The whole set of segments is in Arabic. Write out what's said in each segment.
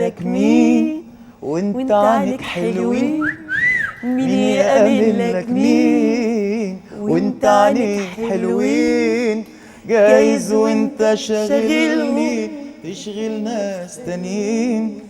لك مين وانت عنك حلوين، مين يأمن لك مين وانت عنك حلوين، جايز وانت شاغلني تشغل ناس تانيين،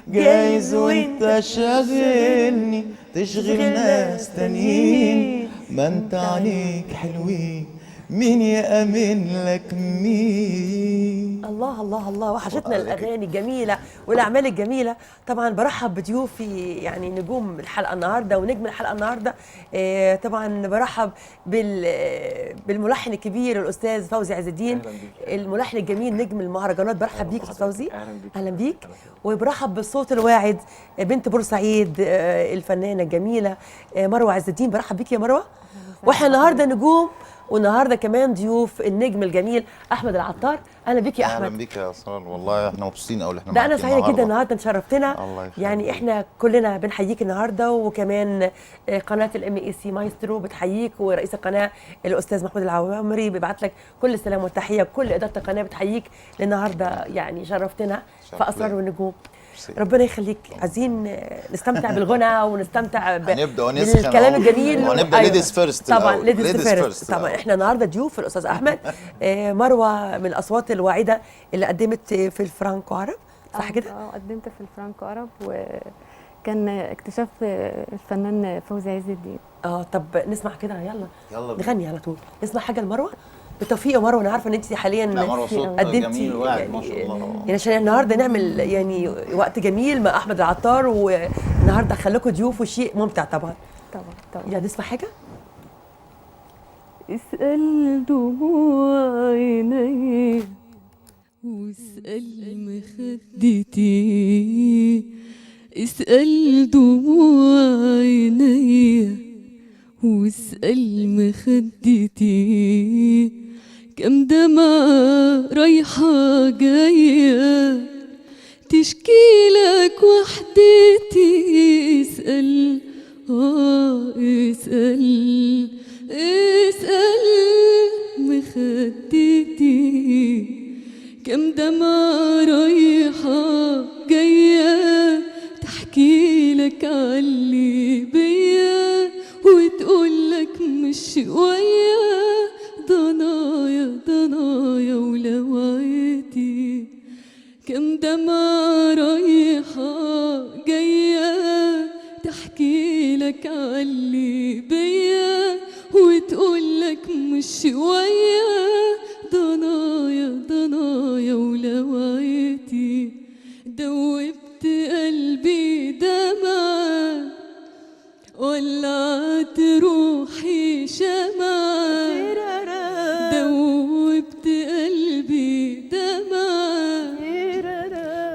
جايز وانت شاغلني تشغل ناس تانيين، ما انت عنيك حلوين، مين يأمن لك مين. الله الله الله، وحشتنا الاغاني الجميله والاعمال الجميله. طبعا برحب بضيوفي يعني نجوم الحلقه النهارده ونجم الحلقه النهارده. طبعا برحب بالملحن الكبير الاستاذ فوزي عز الدين، الملحن الجميل نجم المهرجانات. برحب بيك استاذ فوزي. اهلا بيك. وبرحب بالصوت الواعد بنت بورسعيد الفنانه الجميله مروه عز الدين. برحب بيك يا مروه. واحنا النهارده نجوم، والنهارده كمان ضيوف النجم الجميل احمد العطار. اهلا بيك يا احمد. اهلا بيك يا اسرار، والله احنا مبسوطين قوي احنا ده انا سعيده جدا النهارده، انت شرفتنا. الله يخليك. يعني احنا كلنا بنحييك النهارده، وكمان قناه الام اي سي مايسترو بتحييك، ورئيس القناه الاستاذ محمود العوامري بيبعت لك كل السلام والتحيه، كل اداره القناه بتحييك النهارده. يعني شرفتنا في اسرار والنجوم. ربنا يخليك. عايزين نستمتع بالغنى ونستمتع بالكلام الجميل، ونبدا ليديز فيرست. طبعا ليديز فيرست. طبعا احنا النهارده ضيوف الاستاذ احمد. مروه من الاصوات الواعده اللي قدمت في الفرانكو عرب، صح كده؟ قدمت في الفرانكو عرب، وكان اكتشاف الفنان فوزي عز الدين. طب نسمع كده، يلا نغني على طول. نسمع حاجه لمروه. بالتوفيق يا مروه. انا عارفه ان انت حاليا قدمتي جميل ما شاء الله. يعني عشان النهارده نعمل يعني وقت جميل مع احمد العطار، والنهارده خليكم ضيوف وشيء ممتع طبعا. يا نسمع حاجه. اسأل دموع عيني واسأل مخدتي، اسأل دموع عيني واسأل مخدتي، كم دمعة رايحة جاية تشكي لك وحدتي. اسأل اسأل اسأل مخدتي، كم دمعة رايحة جاية تحكي لك عاللي بيا، وتقول لك مش شوية ضنايا ضنايا ولوعتي، كم دمعة رايحة جاية تحكي لك عاللي بيا، وتقول لك مش شوية ضنايا ضنايا ولوعتي، دوبت قلبي دمعة ولعت روحي شمعة، دوبت قلبي دمعة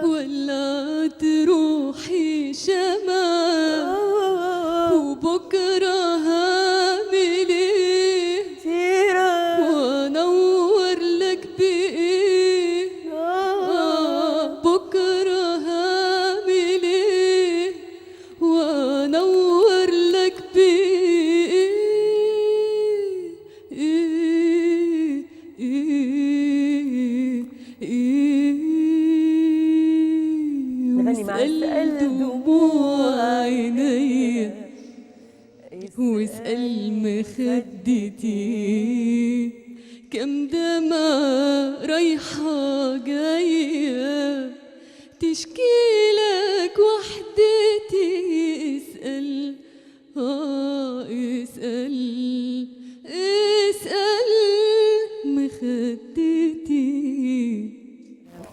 ولعت روحي شمعة، وبكرة هعمل ايه وانور لك بايه، بكرة هعمل ايه وانور لك بايه. نغني مع اسأل دموع عيني واسأل مخدتي، كم دمعة رايحة جاية تشكي لك وحدتي. اسأل اسأل اسأل مخدتي.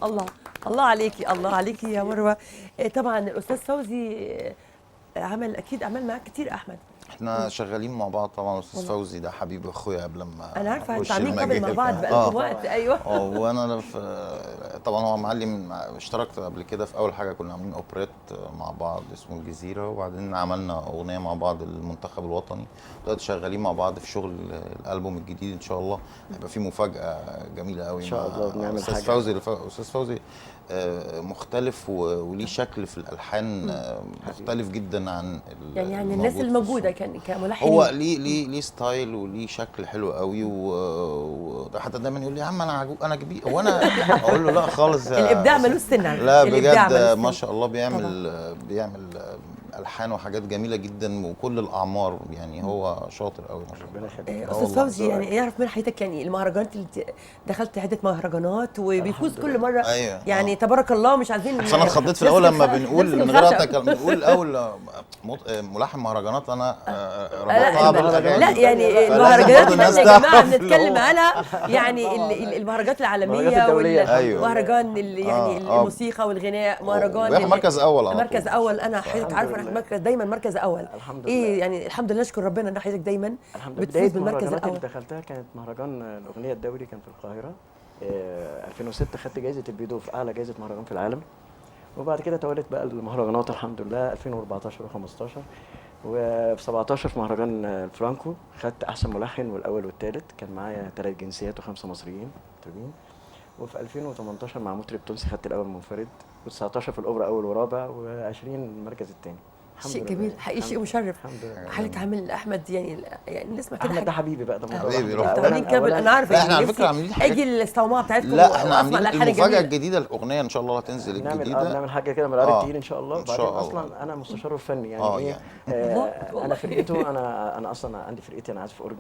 الله الله عليكي، الله عليكي يا مروه. طبعا الاستاذ فوزي عمل اكيد اعمال معاك كتير. احمد احنا شغالين مع بعض طبعا. استاذ فوزي ده حبيب اخويا قبل ما انا عارفه انتوا عاملين قبل مع بعض بقالكم وقت. ايوه. وانا طبعا هو معلم. اشتركت قبل كده في اول حاجه كنا عاملين اوبريت مع بعض اسمه الجزيره، وبعدين عملنا اغنيه مع بعض للمنتخب الوطني. دلوقتي شغالين مع بعض في شغل الالبوم الجديد ان شاء الله. هيبقى فيه مفاجاه جميله قوي ان شاء الله بنعمل استاذ فوزي. استاذ فوزي مختلف وليه شكل في الالحان مختلف جدا عن يعني الناس الموجوده كملحنين. هو ليه ستايل وليه شكل حلو قوي، وحتى دايما يقول لي يا عم انا كبير. وانا اقول له لا خالص الابداع ملوش سنه. لا الإبداع ملوش بجد سن. ما شاء الله بيعمل الحان وحاجات جميله جدا وكل الاعمار، يعني هو شاطر قوي ما شاء الله. ربنا يخليك. استاذ فوزي، يعني يعرف من حياتك يعني المهرجانات اللي دخلت عده مهرجانات وبيفوز كل مره. أيوة. يعني تبارك الله، مش عايزين. بس انا اتخضيت في الاول لما بنقول من غير الخشب. قطع بنقول اول ملحن مهرجانات، انا لا ربطتها بالاغاني. لا، يعني فلازم المهرجانات برضه الناس اللي يا جماعه تعرف اللي بنتكلم هو. عنها، يعني المهرجانات العالميه الدولية. أيوة. والمهرجان يعني الموسيقى والغناء، مهرجان وياخد مركز اول على مركز طول. اول. انا حضرتك عارفه انا دايما مركز اول. الحمد ايه لله. يعني الحمد لله، نشكر ربنا ان حضرتك دايما الحمد لله. بتفوز بداية بالمركز المهرجانات الاول. اللي دخلتها كانت مهرجان الأغنية الدولي، كان في القاهرة. 2006 خدت جائزة البيدو في أعلى جائزة مهرجان في العالم. وبعد كده توالت بقى المهرجانات الحمد لله 2014 و15. وفي 17 في مهرجان الفرانكو خدت أحسن ملحن والأول والثالث، كان معايا 3 جنسيات و5 مصريين مطربين. وفي 2018 مع مطرب تونسي خدت الأول منفرد، و19 في الأوبرا أول ورابع، و20 المركز الثاني. شيء جميل حقيقي، شيء مشرف. الحمد لله. حضرتك عامل احمد، يعني نسمع كده احمد ده حاجه. حبيبي بقى، ده حبيبي، روح. انتوا عاملين كابل، انا عارفه. لا، احنا يعني على فكره عاملين حاجات. اجي الاستومعه بتاعتكم لا احنا وأسمع عاملين الألحان المفاجاه الجميلة. الجديده، الاغنيه ان شاء الله هتنزل الجديده. بنعمل حاجه كده من العيار التقيل ان شاء الله. إن شاء بعدين الله. اصلا انا مستشاره فني، يعني يعني. والله. انا فرقته، انا اصلا عندي فرقتي، انا عازف اورج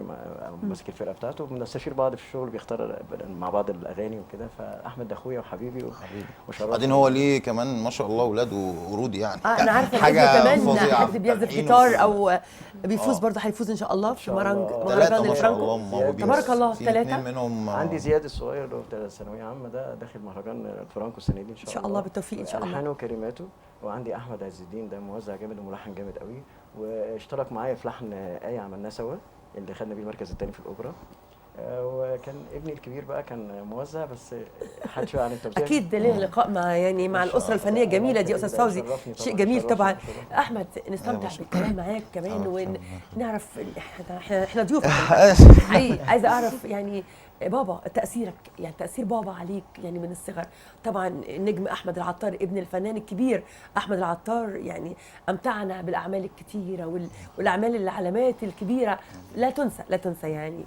ماسك الفرقه بتاعته، بنستشير بعض في الشغل، بيختار مع بعض الاغاني وكده. فاحمد ده اخويا وحبيبي وشرفني. بعدين هو ليه كمان ما شاء الله اولاده ورود يعني. انا عارفه حاجه كمان فظيعه. حد بيعزف تلحين جيتار او بيفوز برضه، هيفوز ان شاء الله في شاء الله. مهرجان ثلاثة ما شاء الفرانكو. الله موهوبين. تبارك الله، في ثلاثة. اتنين منهم عندي زياد الصغير اللي هو في ثانويه عامه، ده داخل مهرجان الفرانكو السنه دي ان شاء الله. ان شاء الله بالتوفيق ان شاء الله. الحانه وكلماته. وعندي احمد عز الدين، ده موزع جامد وملحن جامد قوي، واشترك معايا في لحن آية عملناه سوا اللي خدنا بيه المركز الثاني في الاوبرا. وكان ابني الكبير بقى كان موزع، بس حد شويه عن التوزيع. اكيد ليه لقاء مع يعني مع الاسره الفنيه الجميله دي استاذ فوزي، شيء جميل طبعا. احمد نستمتع بالكلام معاك كمان ونعرف احنا ضيوف حقيقي. عايزه اعرف يعني بابا، تاثيرك، يعني تاثير بابا عليك يعني من الصغر. طبعا النجم احمد العطار ابن الفنان الكبير احمد العطار، يعني امتعنا بالاعمال الكتيره والاعمال العلامات الكبيره، لا تنسى لا تنسى يعني،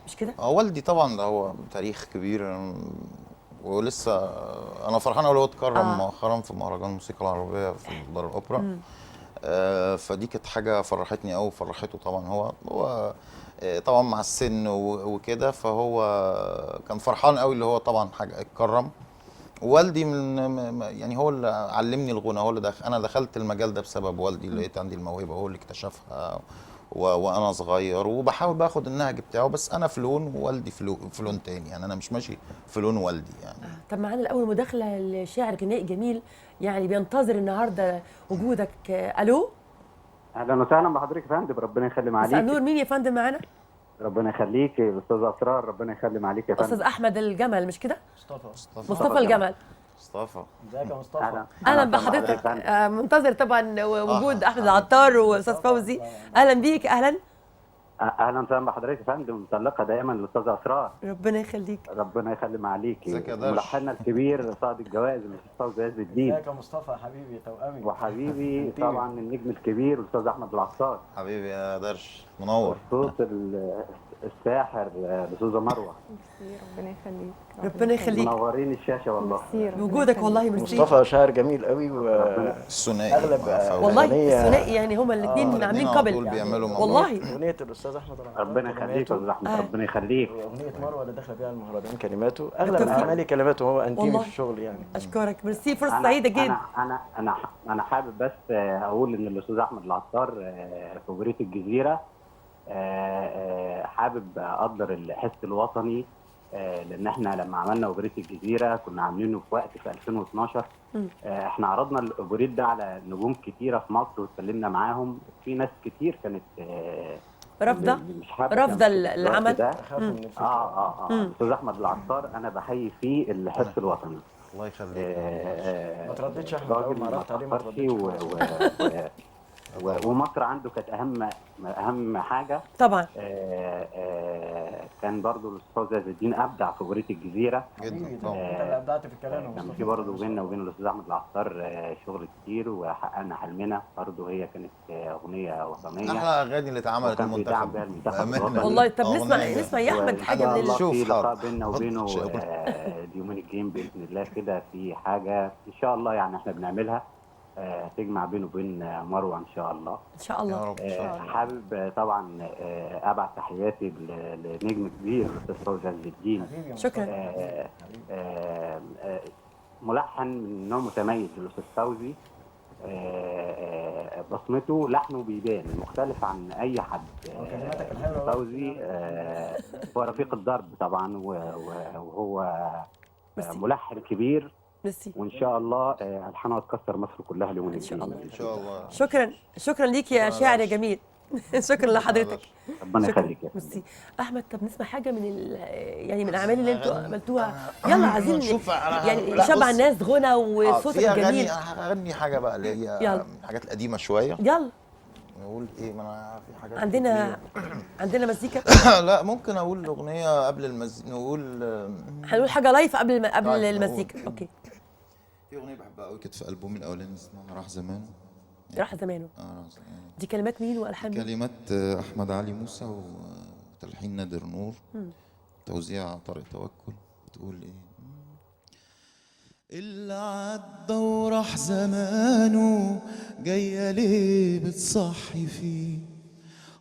مش كده؟ والدي طبعا ده هو تاريخ كبير، ولسه انا فرحان قوي هو اتكرم مؤخرا في مهرجان الموسيقى العربيه في دار الاوبرا. فدي كانت حاجه فرحتني قوي، فرحته طبعا. هو طبعا مع السن وكده، فهو كان فرحان قوي اللي هو طبعا حاجه اتكرم. والدي يعني هو اللي علمني الغنى، هو اللي انا دخلت المجال ده بسبب والدي، لقيت عندي الموهبه هو اللي اكتشفها وانا صغير، وبحاول باخد النهج بتاعه، بس انا في لون ووالدي في لون تاني، يعني انا مش ماشي في لون والدي يعني. طب معانا الاول مداخله لشاعر غنائي جميل يعني بينتظر النهارده وجودك. الو، اهلا وسهلا بحضرتك يا فندم، ربنا يخلي مساء عليك. النور، مين يا فندم معانا؟ ربنا يخليك الاستاذ اسرار، ربنا يخلي عليك يا فندم. استاذ احمد الجمل، مش كده؟ مصطفى الجمل. مصطفى ازيك يا مصطفى؟ اهلا بحضرتك. منتظر طبعا وجود احمد العطار واستاذ فوزي. اهلا بيك. اهلا وسهلا بحضرتك يا فندم، متألقة دايما الاستاذ اسرار، ربنا يخليك. ربنا يخلي عليكي. ازيك يا درش؟ ملحننا الكبير صاحب الجوائز الاستاذ فوزي عز الدين، ازيك يا مصطفى حبيبي توأمي وحبيبي طبعا النجم الكبير الاستاذ احمد العطار، حبيبي يا درش، منور. والصوت الساحر الاستاذه مروه. ربنا يخليك. ربنا يخليك. منورين الشاشه والله. وجودك والله ميرسي. مصطفى شاعر جميل قوي، الثنائي اغلب والله أغنية- الثنائي يعني هما الاثنين عاملين على طول قبل بيعملوا مع والله. اغنيه الاستاذ احمد العطار ربنا يخليك يا استاذ احمد، ربنا يخليك. واغنيه مروه اللي داخله بيها المهرجان كلماته، اغلب بالتوفيق. اعمالي كلماته، هو انتيمي والله. في الشغل يعني. اشكرك، ميرسي، فرصه سعيده جدا. انا حابب بس اقول ان الاستاذ احمد العطار في اوبرية الجزيره حابب اقدر الحس الوطني، لان احنا لما عملنا اوبرية الجزيره كنا عاملينه في وقت في 2012. احنا عرضنا الاوبريت ده على نجوم كتيره في مصر واتكلمنا معاهم، في ناس كتير كانت رافضه مش حابه رافضه العمل. ده. اخاف من الفكره. الاستاذ احمد العطار انا بحيي فيه الحس الوطني. الله يخليك. ما ترددش يا احمد، اول ما عرفت عليه ما ترددش. ومصر عنده كانت اهم حاجه. طبعا. كان برضو الاستاذ عز الدين ابدع في اغنيه الجزيره جدا انت طبعا. اللي ابدعت في الكلام يا كان مصطفى. في برضه بيننا وبين الاستاذ احمد العطار شغل كتير، وحققنا حلمنا برضه. هي كانت اغنيه وطنيه احلى اغاني اللي اتعملت وكان بيدعم المنتخب بيها المنتخب بأمانة. الوطني. والله طب أغنية نسمع جامدة. نسمع يا احمد وإن حاجه شاء من الله شوف في لقاء حاضر. بيننا حاضر. وبينه شيء. اليومين الجايين باذن الله كده، في حاجه ان شاء الله يعني احنا بنعملها تجمع بينه وبين مروه ان شاء الله. ان شاء يا الله. رب ان شاء الله. حابب طبعا ابعت تحياتي لنجم كبير الاستاذ فوزي عز الدين. حبيبي يا مصطفى. شكرا. ملحن من نوع متميز الاستاذ فوزي. بصمته لحنه بيبان مختلف عن اي حد. كلماتك الحلوة. فوزي هو رفيق الدرب طبعا، وهو ميرسي. ملحن كبير، ميرسي. وان شاء الله الحانه هتكسر مصر كلها اليومين إن شاء الجايين. ان شاء الله. شكرا ليك يا شاعر يا جميل. شكرا لحضرتك. ربنا شكرا. يخليك يا فندم. ميرسي. احمد طب نسمع حاجه من يعني من الاعمال اللي انتوا عملتوها. يلا عايزين شوف أنا يعني لا، يشبع بص. الناس غنى وصوتك في اغاني الجميل. انا هغني حاجه بقى اللي هي يلا. من الحاجات القديمه شويه. يلا نقول ايه؟ ما انا في حاجات عندنا مزيكا. كتير. لا ممكن اقول اغنيه قبل نقول هنقول حاجه لايف قبل طيب، نقول. المزيكا. اوكي. في اغنيه بحبها قوي كانت في البومي الاولاني اسمها راح زمان. راح زمانه. راح زمان. دي كلمات مين والحان مين؟ كلمات احمد علي موسى وتلحين نادر نور. توزيع طارق توكل. بتقول ايه؟ اللي عدى وراح زمانه جاية ليه بتصحي فيه،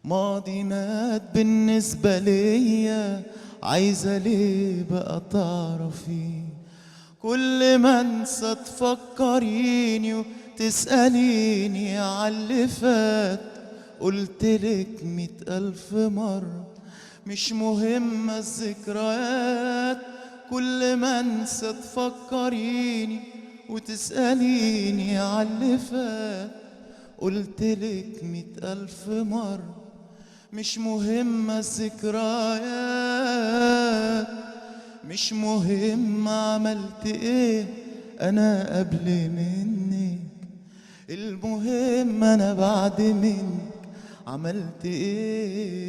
ماضي مات بالنسبة ليا عايزة ليه بقى تعرفي، كل ما انسى تفكريني وتسأليني عاللي فات قلتلك 100,000 مرة مش مهمة الذكريات، كل ما انسى تفكريني وتسأليني عاللي فات قلتلك 100,000 مرة مش مهمة الذكريات، مش مهم عملت ايه انا قبل منك، المهم انا بعد منك عملت ايه،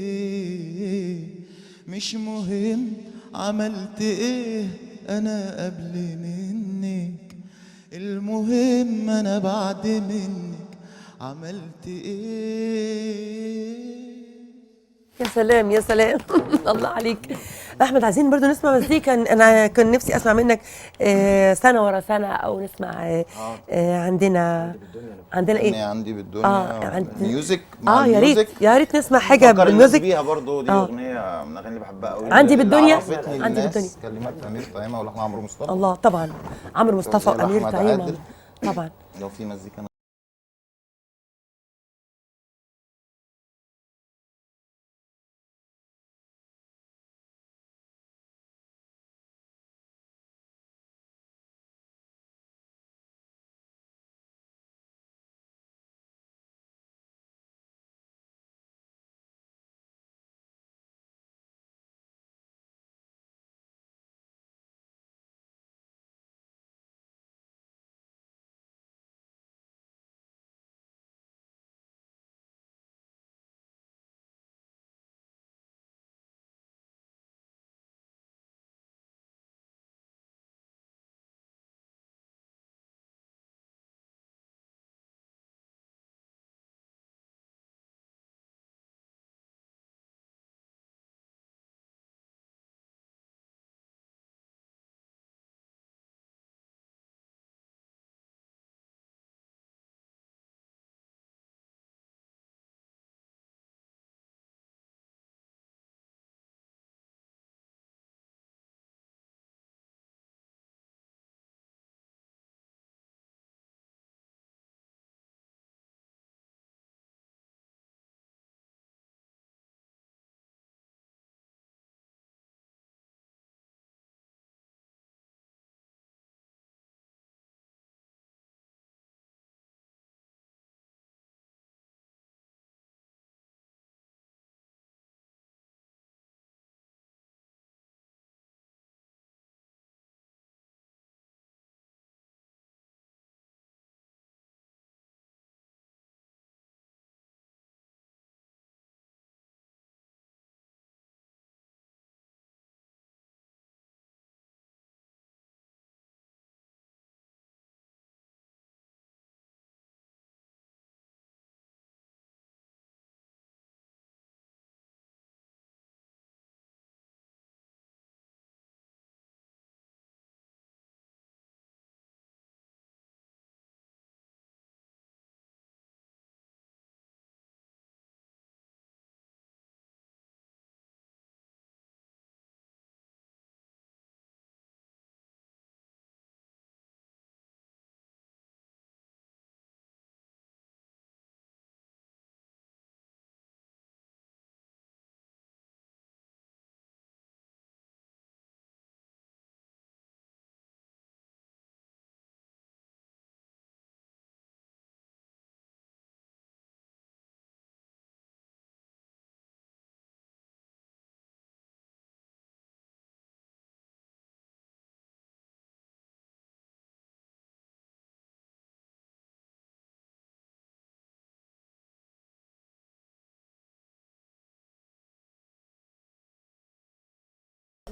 مش مهم عملت ايه انا قبل منك، المهم انا بعد منك عملت ايه. يا سلام يا سلام. الله عليك احمد. عايزين برضو نسمع مزيكا. انا كان نفسي اسمع منك سنه ورا سنه، او نسمع عندنا اغنيه ايه عندي بالدنيا. ميوزك مع يا ريت الميوزك. يا ريت نسمع حاجه فكر الناس بالميوزك. بيها برضو. دي اغنيه من الاغاني اللي بحبها قوي. عندي بالدنيا. عرفتني عندي الناس. بالدنيا. كلمات امير طعيمه ولحن عمرو مصطفى. الله طبعا. عمرو مصطفى توزيع وامير لأحمد طعيمه. عادل. طبعا. لو في مزيكا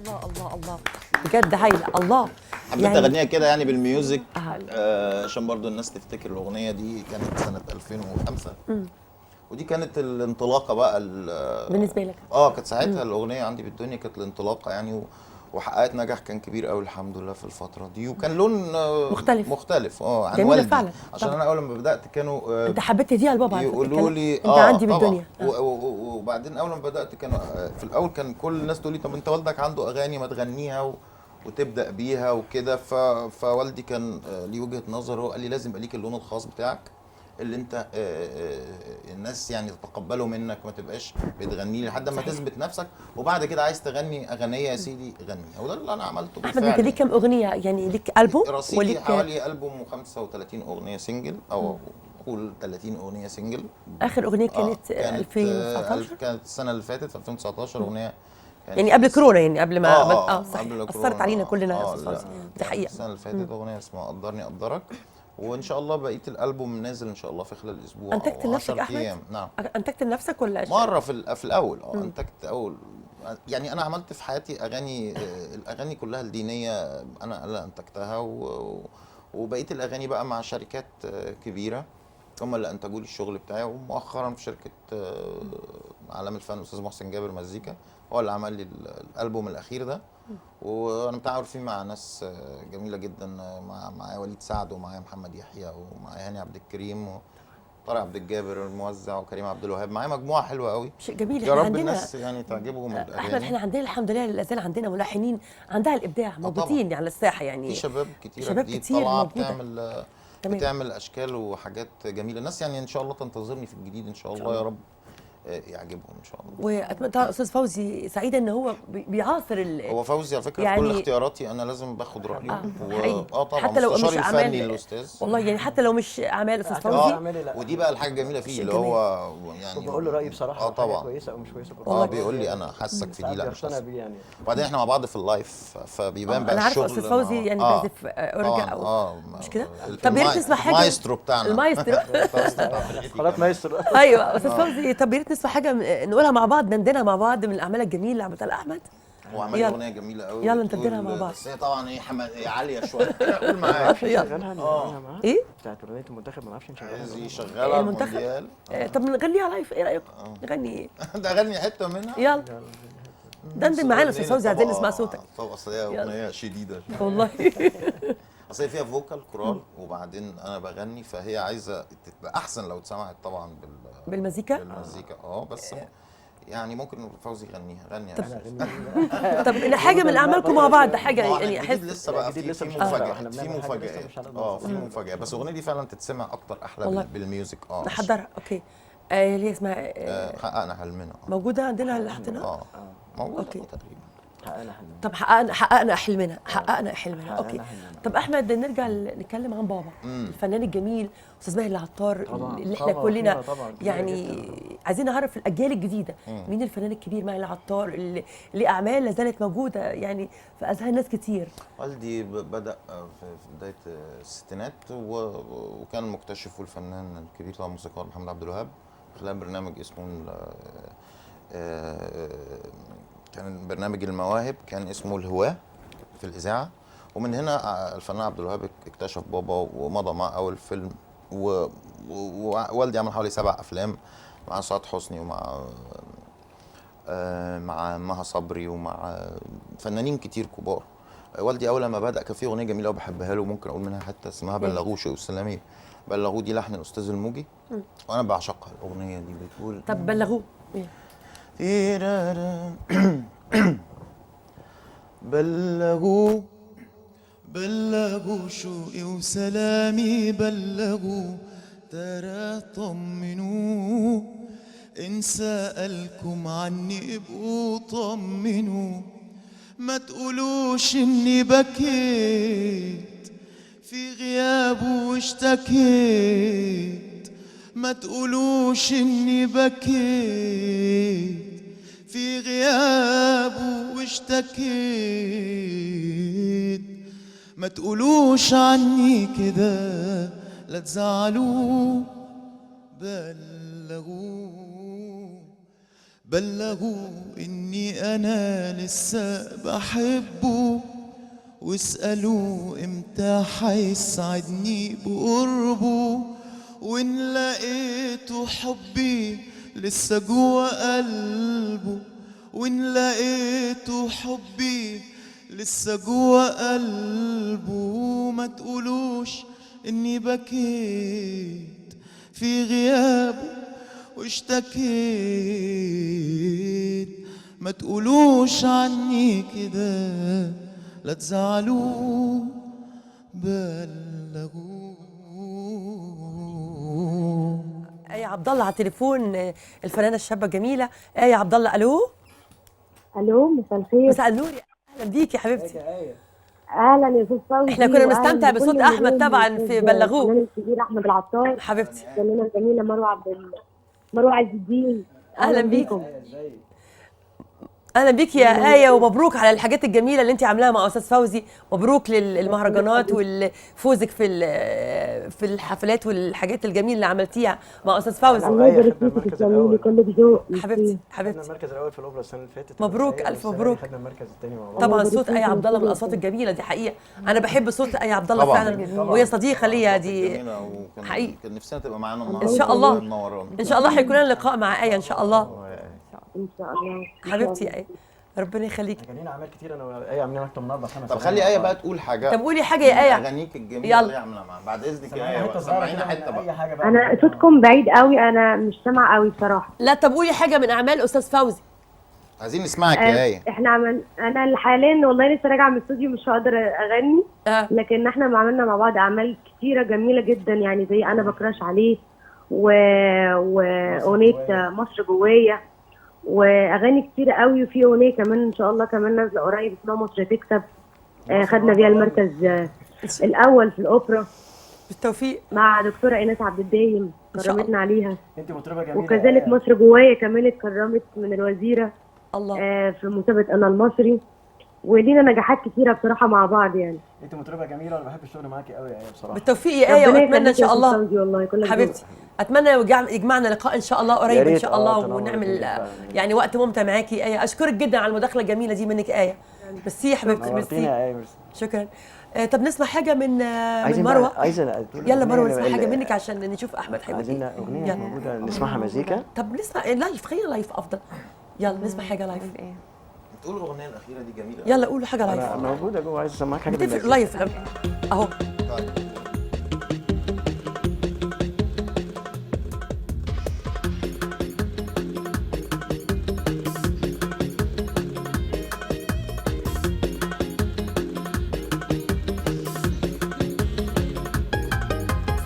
الله الله الله بجد هايله الله. حبيت اغنيها كده يعني بالميوزك آه. عشان برضو الناس تفتكر الاغنيه دي كانت سنه 2005. ودي كانت الانطلاقه بقى بالنسبه لك كانت ساعتها الاغنيه عندي بالدنيا كانت الانطلاقه يعني، وحققت نجاح كان كبير قوي الحمد لله في الفتره دي، وكان لون مختلف عن جميلة والدي فعلا. عشان طبعا. انا اول ما بدات كانوا انت حبيت تديها لبابا على فكرة يقولوا الكلام. لي انت عندي طبعا. بالدنيا وبعدين اول ما بدات كانوا في الاول كان كل الناس تقول لي طب انت والدك عنده اغاني ما تغنيها وتبدا بيها وكده، فوالدي كان ليه وجهه نظر، هو قال لي لازم يبقى ليك اللون الخاص بتاعك اللي انت الناس يعني تتقبله منك، ما تبقاش بتغني لي لحد ما تثبت نفسك، وبعد كده عايز تغني اغنيه يا سيدي غنيها. وده اللي انا عملته بالفعل. احمد انت ليك كام اغنيه يعني؟ ليك البوم رصيدي حوالي البوم و35 اغنيه سنجل، او قول 30 اغنيه سنجل. اخر اغنيه كانت 2019 كانت السنه اللي فاتت في 2019 اغنيه يعني قبل كورونا، يعني قبل ما صحيح اثرت علينا كلنا يا استاذ فوزي. دي حقيقه. السنه اللي فاتت اغنيه اسمها قدرني اقدرك، وان شاء الله بقيه الالبوم نازل ان شاء الله في خلال اسبوع. انتجت لنفسك احمد؟ ايام. نعم انتجت لنفسك ولا مره في الاول انتجت اول يعني. انا عملت في حياتي اغاني، الاغاني كلها الدينيه انا اللي انتجتها، وبقيه الاغاني بقى مع شركات كبيره هم اللي انتجوا لي الشغل بتاعي. ومؤخرا في شركه عالم الفن الاستاذ محسن جابر مزيكا هو اللي عمل لي الالبوم الاخير ده. وانا متعاون فيه مع ناس جميله جدا، معايا وليد سعد ومعايا محمد يحيى ومعايا هاني عبد الكريم وطارق عبد الجابر الموزع وكريم عبد الوهاب. معايا مجموعه حلوه قوي، شيء جميل. يا رب الناس يعني تعجبهم الاغاني. احمد احنا عندنا الحمد لله لا زال عندنا ملحنين عندها الابداع موجودين على الساحه يعني. في شباب كتير شباب جديد كتير طالعه موجودة. بتعمل اشكال وحاجات جميله. الناس يعني ان شاء الله تنتظرني في الجديد ان شاء الله يا رب يعجبهم ان شاء الله. واتمنى استاذ فوزي سعيده ان هو بيعاصر هو فوزي على فكره يعني في كل اختياراتي انا لازم باخد رايه. طبعا حتى لو مش الفني الاستاذ والله يعني حتى لو مش اعمال استاذ فوزي. ودي بقى الحاجه الجميله فيه اللي هو يعني بقول له رايي بصراحه طبعا كويسه او مش كويسه. بيقول لي انا حاسك في دي لا مش انا بيه يعني. وبعدين احنا مع بعض في اللايف فبيبان بقى انا الشغل. عارفه استاذ فوزي يعني بيعزف اورجا او مش كده. طب يا ريت نسمع حاجه المايسترو بتاعنا المايسترو خلاص مايسترو. ايوه استاذ فوزي. طب يا ريت نسمع حاجه نقولها مع بعض، نندنها مع بعض من الاعمال الجميله اللي عملها احمد. هو عمل اغنيه جميله قوي يلا ندندنها مع بعض. بس هي طبعا ايه عاليه شويه. قول معايا يلا ايه بتاعت اغنيه المنتخب ما نعرفش نشغلها. عايز شغاله المونديال. طب نغنيها لايف ايه رايك؟ نغني ايه؟ ده اغني حته منها. يلا دندن معانا استاذ فوزي عايزين نسمع صوتك. طب اصل هي اغنيه شديده والله. اصل هي فيها فوكال كورال وبعدين انا بغني، فهي عايزه تبقى احسن لو اتسمعت طبعا بالمزيكا. بس يعني ممكن فوزي يغنيها. غني طب حاجه من اعمالكم مع بعض، حاجه يعني احس لسه بقى في مفاجاه في مفاجاه بس الاغنيه دي فعلا تتسمع اكتر احلى بالميوزك. نحضرها اوكي. اللي هي اسمها حققنا حلمنا. موجوده عندنا لحظتنا موجوده تقريبا. حققنا حلمنا. طب حققنا حلمنا اوكي. طب احمد نرجع نتكلم عن بابا الفنان الجميل استاذ ماهر العطار اللي احنا كلنا يعني عايزين نعرف الاجيال الجديده مين الفنان الكبير ماهر العطار اللي اعمال لا زالت موجوده يعني في اذهان ناس كتير. والدي بدا في بدايه الستينات وكان مكتشف الفنان الكبير طبعا الموسيقار محمد عبد الوهاب خلال برنامج اسمه كان برنامج المواهب كان اسمه الهواة في الإذاعة. ومن هنا الفنان عبد الوهاب اكتشف بابا ومضى مع أول فيلم. ووالدي عمل حوالي 7 أفلام مع سعاد حسني ومع مها صبري ومع فنانين كتير كبار. والدي أول ما بدأ كان في أغنية جميلة وبحبها له ممكن أقول منها حتى اسمها بلغوه شيء والسلامية. بلغوه دي لحن الأستاذ الموجي وأنا بعشقها الأغنية دي. بتقول طب بلغوه بلغوا شوقي وسلامي بلغوا ترى طمنوا إن سألكم عني ابقوا طمنوا ما تقولوش إني بكيت في غيابه واشتكيت ما تقولوش إني بكيت في غيابه واشتكيت ما تقولوش عني كده لا تزعلوا بلغوا إني أنا لسه بحبه، واسألوا إمتى حيسعدني بقربه، وإن لقيته حبي لسه جوا قلبه، وإن لقيته حبي لسه جوا قلبه. ما تقولوش إني بكيت في غيابه واشتكيت، ما تقولوش عني كده لا تزعلوا، بلغوا. آية عبد الله على التليفون، الفنانة الشابة الجميلة آية عبد الله. ألو. الو، مساء الخير. مساء النور، أهلا بيكي يا حبيبتي. اهلا يا استاذ فوزي. احنا كنا بنستمتع بصوت أحمد طبعا في بلغوه. الفنان الكبير احمد العطار، حبيبتي. الفنانه الجميله مروه عز الدين. أهلا بيكم. اهلا بيك يا آية، ومبروك على الحاجات الجميله اللي انت عاملاها مع استاذ فوزي. مبروك للمهرجانات وفوزك في الحفلات والحاجات الجميله اللي عملتيها مع استاذ فوزي. الله يبارك فيك، تسلمي كل بذوق. حبيبتي خدنا المركز الاول في الاوبرا السنه اللي فاتت. مبروك، الف مبروك. خدنا المركز الثاني مع بعض. طبعا صوت آية عبد الله من الاصوات الجميله دي حقيقه. انا بحب صوت آية عبد الله فعلا، وهي صديقه ليا دي حقيقي. كان نفسنا تبقى معانا النهارده ان شاء الله. منورانا. ان شاء الله هيكون لنا لقاء مع آية ان شاء الله. ان شاء الله حبيبتي يا آية، ربنا يخليكي. كان لنا اعمال كتير انا وايه عاملين اكتر من 4-5 طب خلي آية بقى تقول حاجه. طب قولي حاجه يا آية. اغانيك الجميله يلا. اللي هي عاملاها معانا بعد اذنك يا آية. سمعينا حته بقى. انا صوتكم بعيد قوي، انا مش سامعه قوي بصراحه. لا طب قولي حاجه من اعمال استاذ فوزي. عايزين نسمعك يا آية. انا حاليا والله لسه راجعه من الاستوديو، مش هقدر اغني. لكن احنا عملنا مع بعض اعمال كتيره جميله جدا، يعني زي انا بكراش عليه واغنيه مصر جوايا، واغاني كتير قوي. وفي اغنيه كمان ان شاء الله كمان نازله قريب اسمها مصر تكسب، خدنا بيها المركز الاول في الاوبرا بالتوفيق مع دكتوره ايناس عبد الدايم، كرمتنا عليها. انت مطربه جميله. وكذلك مصر جوايا كمان اتكرمت من الوزيره الله في مسابقه انا المصري، ولينا نجاحات كتيره بصراحه مع بعض. يعني انت مطربه جميله وانا بحب الشغل معاكي قوي يا آية بصراحه. بالتوفيق يا آية، واتمنى ان شاء الله والله حبيبتي، اتمنى يجمعنا لقاء ان شاء الله قريب ان شاء الله، ونعمل يعني وقت ممتع معاكي آية. اشكرك جدا على المداخله الجميله دي منك آية. ميرسي يا حبيبتي، ميرسي. شكرا. طب نسمع حاجه من مروه. يلا مروه نسمع حاجه منك عشان نشوف احمد حبيبي. عايزين اغنيه موجوده نسمعها مزيكا. طب نسمع لايف، خلينا لايف افضل. يلا نسمع حاجه لايف. تقول الاغنيه الاخيره دي جميله. يلا قولوا حاجه لايف. انا موجوده جوه، عايز اسمعك حاجه بتفرق لايف اهو.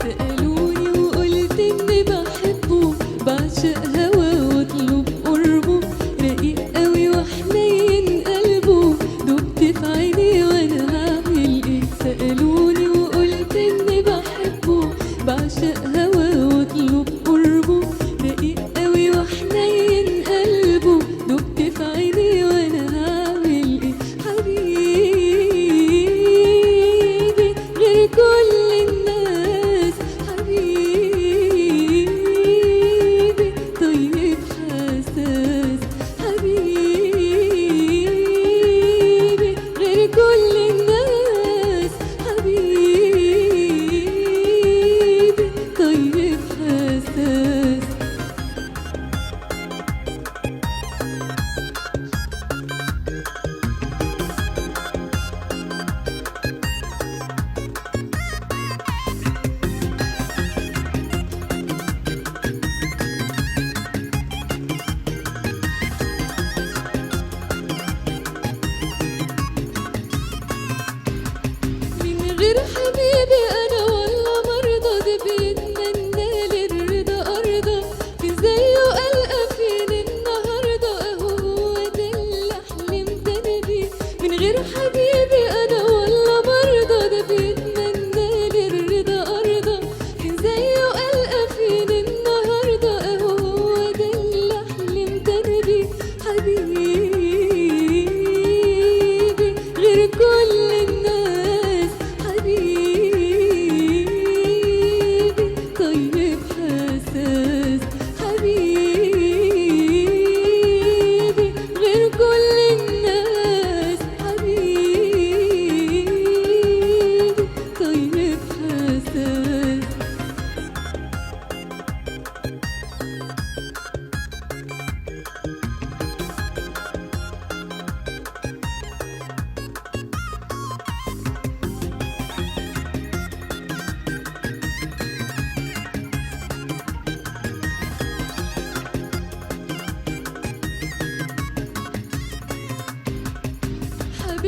سألوني وقلت إني بحبه، بعشق هوا واطلب قربه، رقيق قوي وحنين قلبه، دبت في عيني وانا هعمل ايه. سألوني وقلت إني بحبه، بعشق هوا واطلب قربه، رقيق قوي وحنين قلبه، دبت في عيني وانا هعمل ايه. حبيبي غير كل الناس، حبيبي طيب حساس، حبيبي غير كل الناس، حبيبي طيب حساس. من غير حبيبي انا والله مرضى، ده بيتمنى للرضا ارضى، في زيه القى فين النهارده، اهو هو ده اللي حلمت انا بيه. من غير حبيبي انا والله مرضى، ده بيتمنى للرضا ارضى، في زيه القى فين النهارده، اهو هو ده اللي حلمت انا بيه. حبيبي غير كل الناس، حبيبي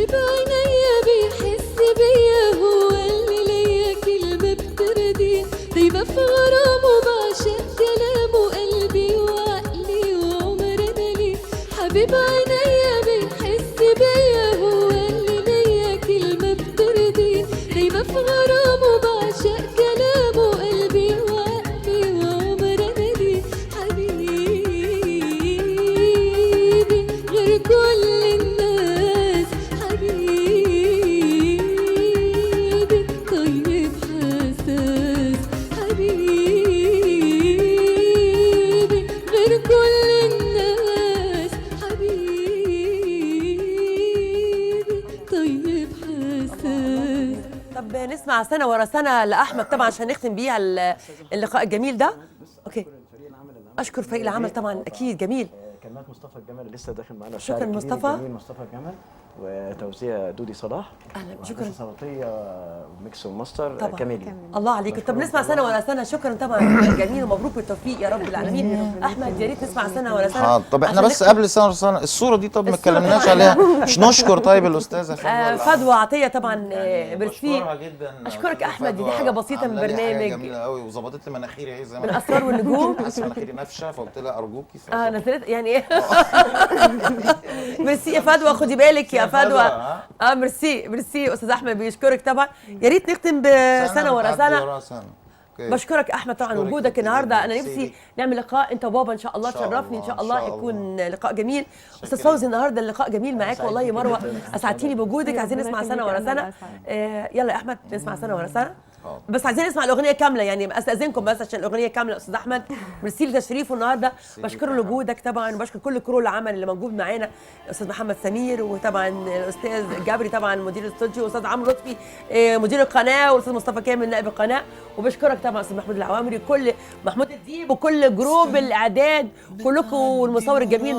حبيب عينيا بيحس بيا هو اللي ليا كلمة بترضي دايما في غرامه بعشق كلامه قلبي وعقلي وعمر انا ليه حبيب عينيا بيحس بيا هو اللي ليا كلمة بترضي دايما في غرامه بعشق كلامه قلبي وعقلي وعمر انا ليه حبيبي غير كل الناس حبيبي طيب حساس حبيبي غير كل الناس حبيبي طيب حساس. طب نسمع سنه ورا سنه لاحمد طبعا عشان نختم بيها اللقاء الجميل ده. اوكي، اشكر فريق العمل طبعا، اكيد جميل. كلمات مصطفى الجمل لسه داخل معانا، شكراً الشاعر الكبير مصطفى. الجميل مصطفى الجمل، وتوزيع دودي صلاح، اهلا، شكرا صوتيه وميكس وماستر طبعا. كاميليا. الله عليك. طب نسمع سنه ورا سنه. شكرا طبعا، جميل ومبروك بالتوفيق يا رب العالمين. احمد يا ريت نسمع سنه ورا سنه. طب احنا عشان بس نختم. قبل سنه الصوره دي، طب ما الصورة اتكلمناش طبعاً. عليها، مش نشكر طيب الاستاذه فدوى عطيه طبعا ميرسي. بشكرها جدا. اشكرك أستاذة احمد، دي فدوى حاجه بسيطه من عاملة لي حاجة برنامج جميله قوي وظبطت لي مناخيري اهي زي ما من اسرار والنجوم. حاسس مناخيري نافشه، فقلت لها ارجوكي نزلت يعني ايه. ميرسي يا فدوى، خدي بالك يا فدوى. ميرسي استاذ احمد بيشكرك طبعا. يا ريت نختم بسنه ورا سنه. بشكرك احمد طبعا وجودك النهارده. انا نفسي نعمل لقاء انت وبابا ان شاء الله. تشرفني ان شاء الله، هيكون لقاء جميل. استاذ فوزي النهارده اللقاء جميل معاك والله يا مروه، اسعدتيني بوجودك. عايزين نسمع سنه ورا سنه. يلا يا احمد نسمع سنه ورا سنه، بس عايزين نسمع الاغنيه كامله يعني، استاذنكم بس عشان الاغنيه كامله. استاذ احمد ميرسي لتشريفه النهارده، بشكره لوجودك طبعا، وبشكر كل كرو العمل اللي موجود معانا، الاستاذ محمد سمير، وطبعا الاستاذ جابري طبعا مدير الاستوديو، واستاذ عمرو لطفي مدير القناه، والاستاذ مصطفى كامل نائب القناه، وبشكرك طبعا استاذ محمود العوامري، كل محمود الديب، وكل جروب الاعداد كلكم، والمصور الجميل